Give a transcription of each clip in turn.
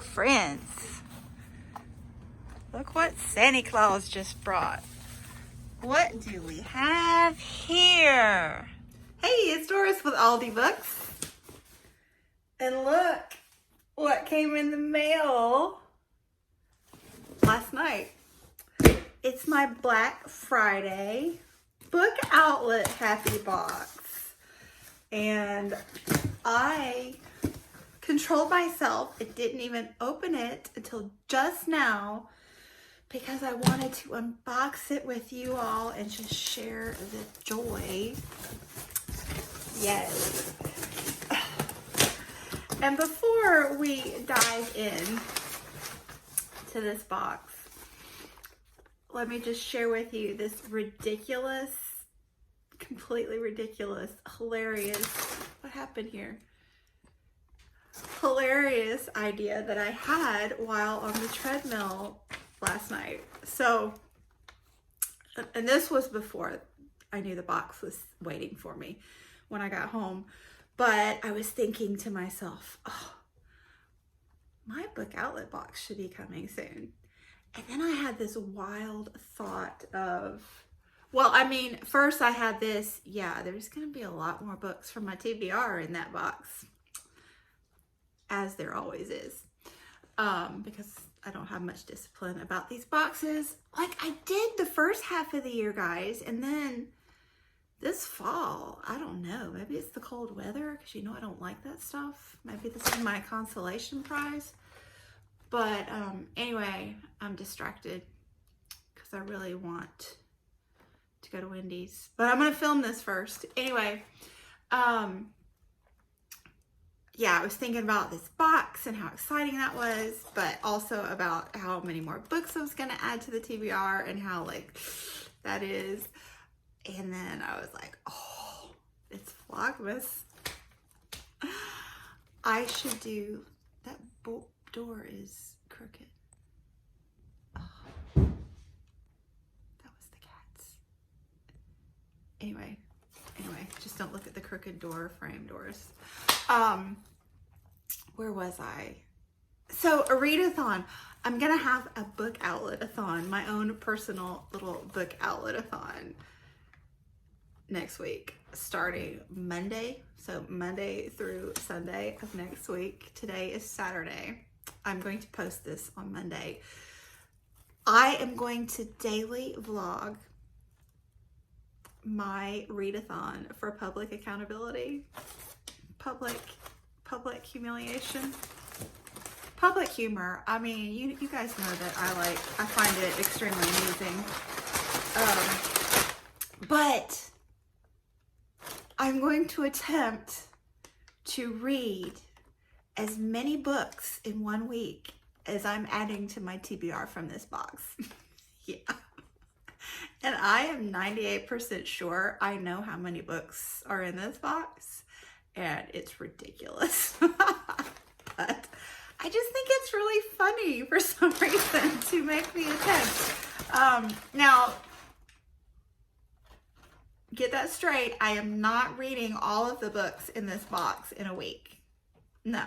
friends. Look what Santa Claus just brought. What do we have here? Hey, it's Doris with Aldi Books. And look what came in the mail last night. It's my Black Friday book outlet happy box. And I controlled myself. I didn't even open it until just now because I wanted to unbox it with you all and just share the joy. Yes. And before we dive in to this box, let me just share with you this ridiculous, completely ridiculous, hilarious, what happened here? Hilarious idea that I had while on the treadmill last night. So, and this was before I knew the box was waiting for me when I got home. But I was thinking to myself, oh, my book outlet box should be coming soon. And then I had this wild thought of, well, I mean, first I had this, yeah, there's going to be a lot more books from my TBR in that box, as there always is, because I don't have much discipline about these boxes like I did the first half of the year, guys. And then this fall, I don't know, maybe it's the cold weather, because you know I don't like that stuff. Maybe this is my consolation prize. But anyway, I'm distracted because I really want to go to Wendy's. But I'm going to film this first. Anyway, yeah, I was thinking about this box and how exciting that was, but also about how many more books I was going to add to the TBR and how, like, that is. And then I was like, oh, it's Vlogmas. I should do, that door is crooked. Oh, that was the cats. Anyway, just don't look at the crooked door frame, Doris. Where was I? So, a readathon. I'm gonna have a book outlet-a-thon, my own personal little book outlet-a-thon next week, starting Monday. So Monday through Sunday of next week. Today is Saturday. I'm going to post this on Monday. I am going to daily vlog my readathon for public accountability, public humiliation, public humor. I mean, you guys know that I find it extremely amusing. But I'm going to attempt to read as many books in 1 week as I'm adding to my TBR from this box. Yeah. And I am 98% sure I know how many books are in this box, and it's ridiculous. But I just think it's really funny for some reason to make the attempt. Now, get that straight. I am not reading all of the books in this box in a week. No.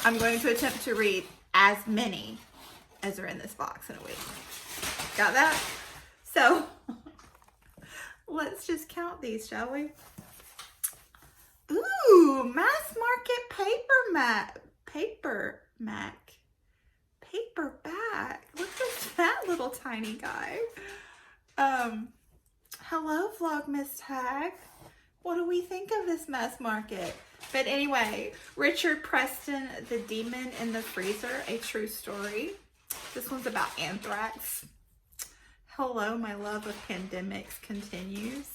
I'm going to attempt to read as many as are in this box in a week. Got that? So, let's just count these, shall we? Ooh, mass market paperback. Look at that little tiny guy. Hello, Vlogmas tag. What do we think of this mass market? But anyway, Richard Preston, The Demon in the Freezer, a true story. This one's about anthrax. Hello, my love of pandemics continues.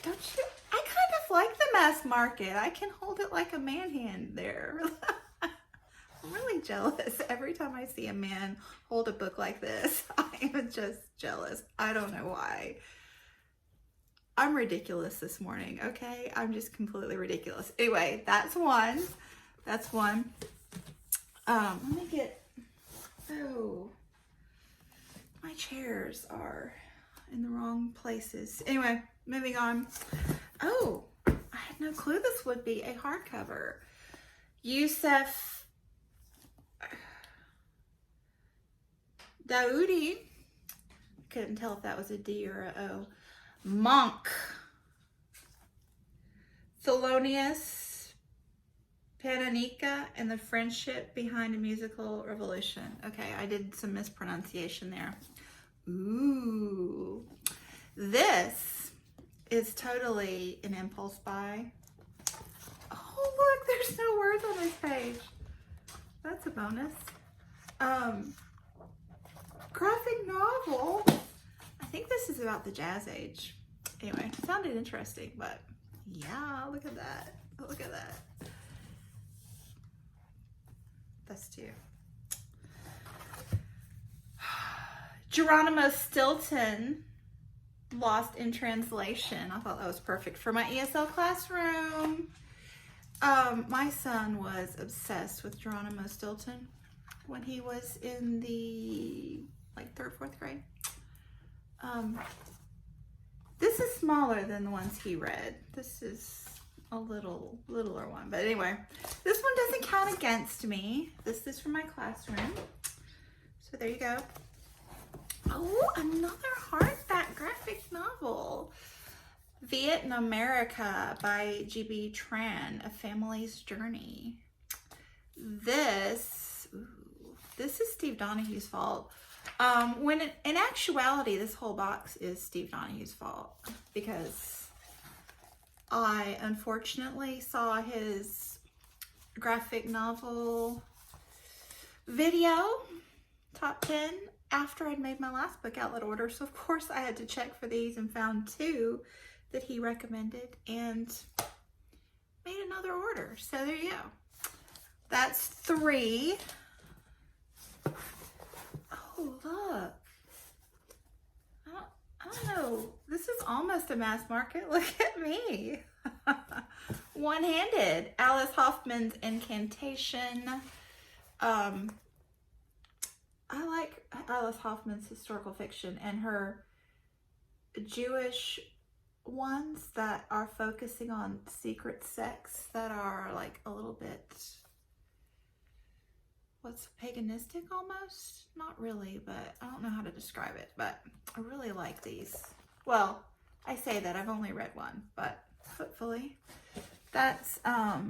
Don't you? I kind of like the mass market. I can hold it like a man hand there. I'm really jealous. Every time I see a man hold a book like this, I am just jealous. I don't know why. I'm ridiculous this morning, okay? I'm just completely ridiculous. Anyway, that's one. That's one. Let me get, oh, my chairs are in the wrong places. Anyway, moving on. Oh, I had no clue this would be a hardcover. Youssef Daoudi. Couldn't tell if that was a D or a O. Monk. Thelonious Pananica and the Friendship Behind a Musical Revolution. Okay, I did some mispronunciation there. Ooh. This is totally an impulse buy. Oh, look, there's no words on this page. That's a bonus. Graphic novel. I think this is about the Jazz Age. Anyway, it sounded interesting, but yeah, look at that. Look at that. That's two. Geronimo Stilton, Lost in Translation. I thought that was perfect for my ESL classroom. My son was obsessed with Geronimo Stilton when he was in the like 3rd, 4th grade. This is smaller than the ones he read. This is a littler one. But anyway, this one doesn't count against me. This is for my classroom. So there you go. Oh, another hardback graphic novel. Vietnamerica by G.B. Tran, A Family's Journey. This is Steve Donahue's fault. When in actuality, this whole box is Steve Donahue's fault because I unfortunately saw his graphic novel video, top 10, after I'd made my last book outlet order. So of course I had to check for these and found 2 that he recommended and made another order. So there you go. That's 3. Oh, look. I don't know. This is almost a mass market. Look at me. One-handed. Alice Hoffman's Incantation. I like Alice Hoffman's historical fiction and her Jewish ones that are focusing on secret sex that are like a little bit, what's paganistic almost? Not really, but I don't know how to describe it, but I really like these. Well, I say that, I've only read one, but hopefully. That's not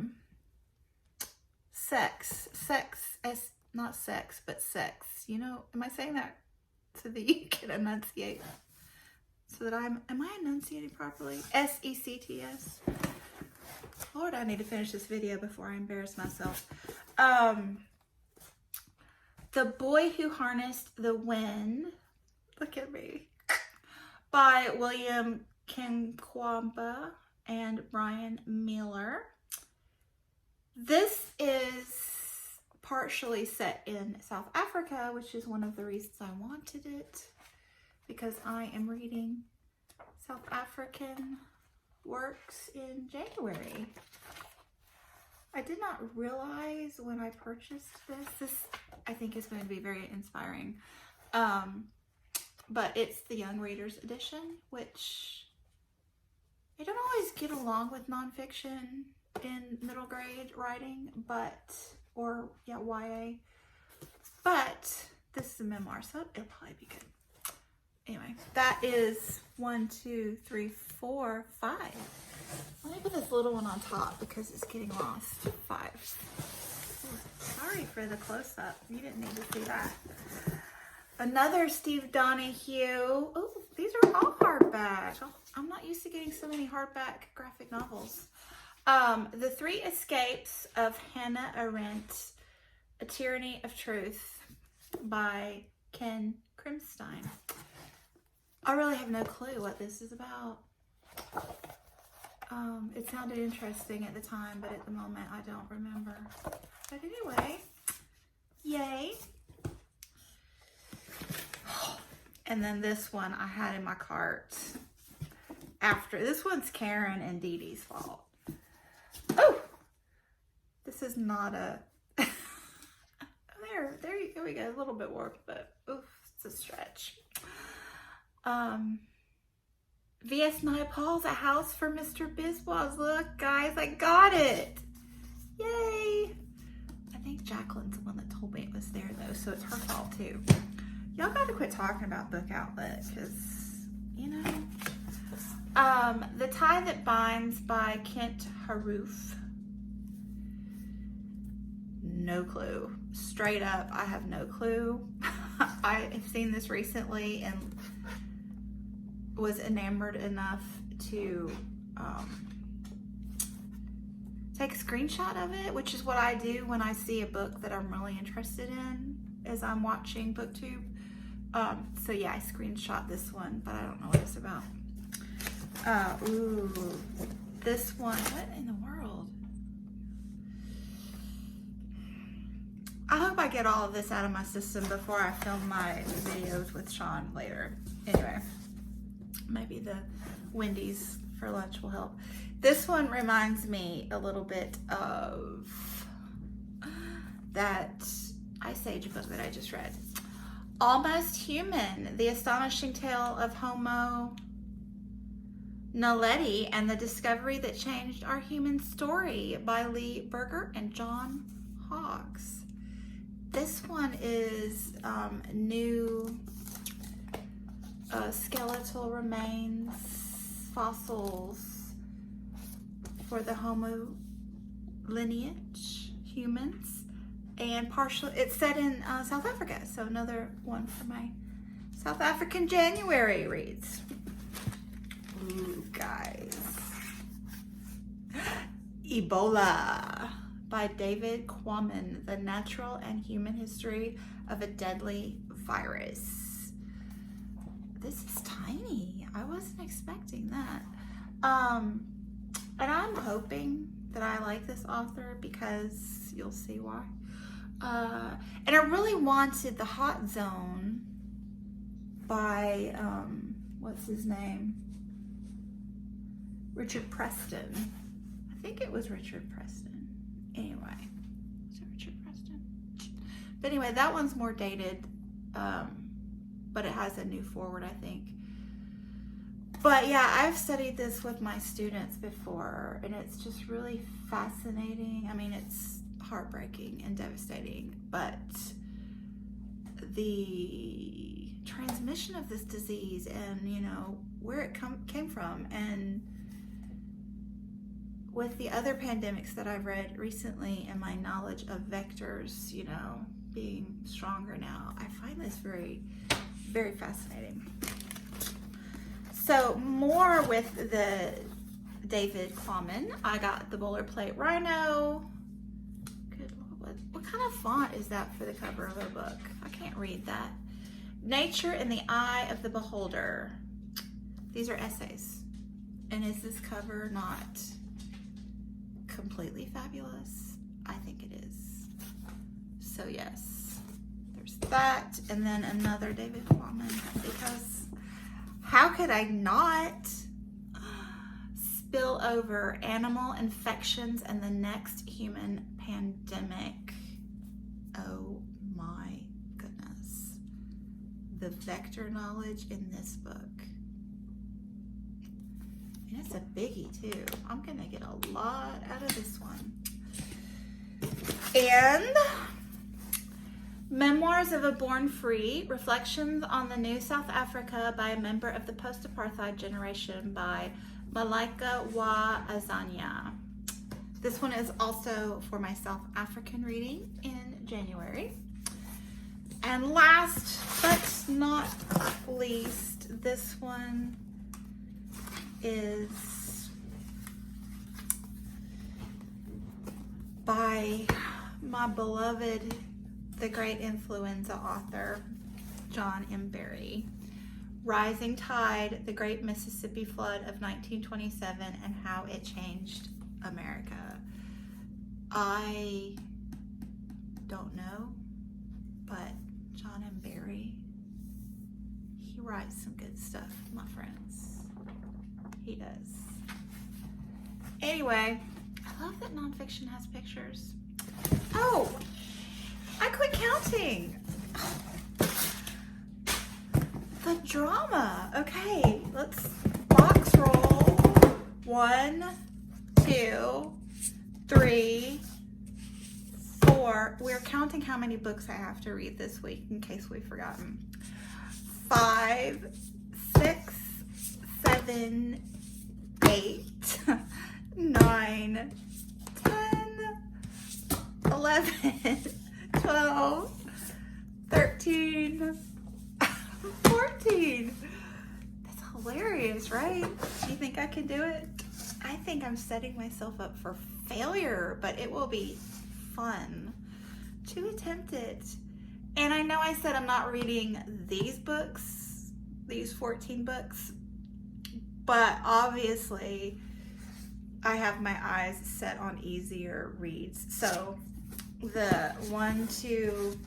sex, but sex. You know, am I saying that so that you can enunciate? So that am I enunciating properly? S-E-C-T-S. Lord, I need to finish this video before I embarrass myself. The Boy Who Harnessed the Wind. Look at me. By William Kinkwamba and Brian Miller. This is partially set in South Africa, which is one of the reasons I wanted it, because I am reading South African works in January. I did not realize when I purchased this I think is going to be very inspiring. But it's the Young Readers Edition, which I don't always get along with nonfiction in middle grade writing, or YA. But this is a memoir, so it'll probably be good. Anyway, that is 1, 2, 3, 4, 5. Let me put this little one on top because it's getting lost. 5. Sorry for the close-up. You didn't need to see that. Another Steve Donahue. Oh, these are all hardback. I'm not used to getting so many hardback graphic novels. The 3 Escapes of Hannah Arendt, A Tyranny of Truth by Ken Crimstein. I really have no clue what this is about. It sounded interesting at the time, but at the moment I don't remember. But anyway, yay. And then this one I had in my cart after. This one's Karen and Dee Dee's fault. Oh, this is not a, there we go, a little bit warped, but oof, it's a stretch. V.S. Naipaul's A House for Mr. Biswas. Look, guys, I got it. Yay. I think Jacqueline's the one that told me it was there, though, so it's her fault, too. Y'all gotta quit talking about Book Outlet, because, you know. The Tie That Binds by Kent Haroof. No clue. Straight up, I have no clue. I have seen this recently and was enamored enough to take a screenshot of it, which is what I do when I see a book that I'm really interested in as I'm watching BookTube. So yeah, I screenshot this one, but I don't know what it's about. Ooh, this one, what in the world? I hope I get all of this out of my system before I film my videos with Sean later. Anyway, maybe the Wendy's for lunch will help. This one reminds me a little bit of that Ice Age book that I just read. Almost Human, The Astonishing Tale of Homo Naledi and the Discovery That Changed Our Human Story by Lee Berger and John Hoggs. This one is new skeletal remains, fossils for the Homo lineage, humans, and partial. It's set in South Africa, so another one for my South African January reads. Ooh, guys. Ebola by David Quammen, The Natural and Human History of a Deadly Virus. This is tiny. I wasn't expecting that. And I'm hoping that I like this author because you'll see why. And I really wanted The Hot Zone by, what's his name? Richard Preston. I think it was Richard Preston. Anyway, is it Richard Preston? But anyway, that one's more dated, but it has a new forward, I think. But yeah, I've studied this with my students before, and it's just really fascinating. I mean, it's heartbreaking and devastating, but the transmission of this disease and, you know, where it came from, and with the other pandemics that I've read recently and my knowledge of vectors, you know, being stronger now, I find this very, very fascinating. So more with the David Quammen. I got the boilerplate Rhino. Good Lord, what kind of font is that for the cover of a book? I can't read that. Nature in the Eye of the Beholder. These are essays. And is this cover not completely fabulous? I think it is. So yes, there's that. And then another David Quammen, because how could I not? Spill Over, Animal Infections and the Next Human Pandemic. Oh my goodness. The vector knowledge in this book. And it's a biggie too. I'm gonna get a lot out of this one. And Memoirs of a Born Free, Reflections on the New South Africa by a Member of the Post-Apartheid Generation by Malaika Wa Azania. This one is also for my South African reading in January. And last but not least, this one is by my beloved, the great influenza author, John M. Barry. Rising Tide, the Great Mississippi Flood of 1927 and How It Changed America. I don't know, but John M. Barry, he writes some good stuff, my friends. He does. Anyway, I love that nonfiction has pictures. Oh, I quit counting. The drama. Okay, let's box roll. 1, 2, 3, 4. 4. We're counting how many books I have to read this week in case we've forgotten. 5, 6, 7, 8, 9, 10, 11, 12, 13, 14. That's hilarious, right? Do you think I can do it? I think I'm setting myself up for failure, but it will be fun to attempt it. And I know I said I'm not reading these books, these 14 books, but obviously I have my eyes set on easier reads. So the 1, 2,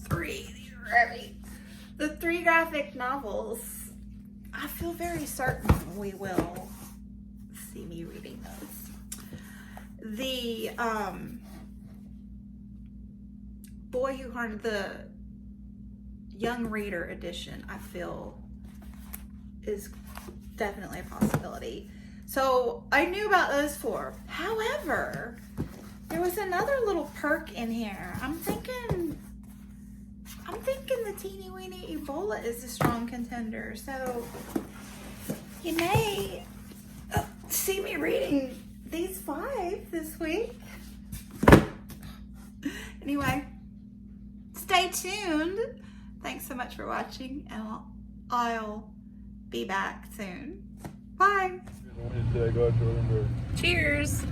3, these are heavy. The 3 graphic novels, I feel very certain we will see me reading those. The Boy Who Harned the Young Reader edition, I feel is definitely a possibility. So I knew about those 4. However, there was another little perk in here. I'm thinking the teeny weeny Ebola is a strong contender. So you may see me reading these 5 this week. Anyway, stay tuned. Thanks so much for watching, and I'll be back soon. Bye. Cheers.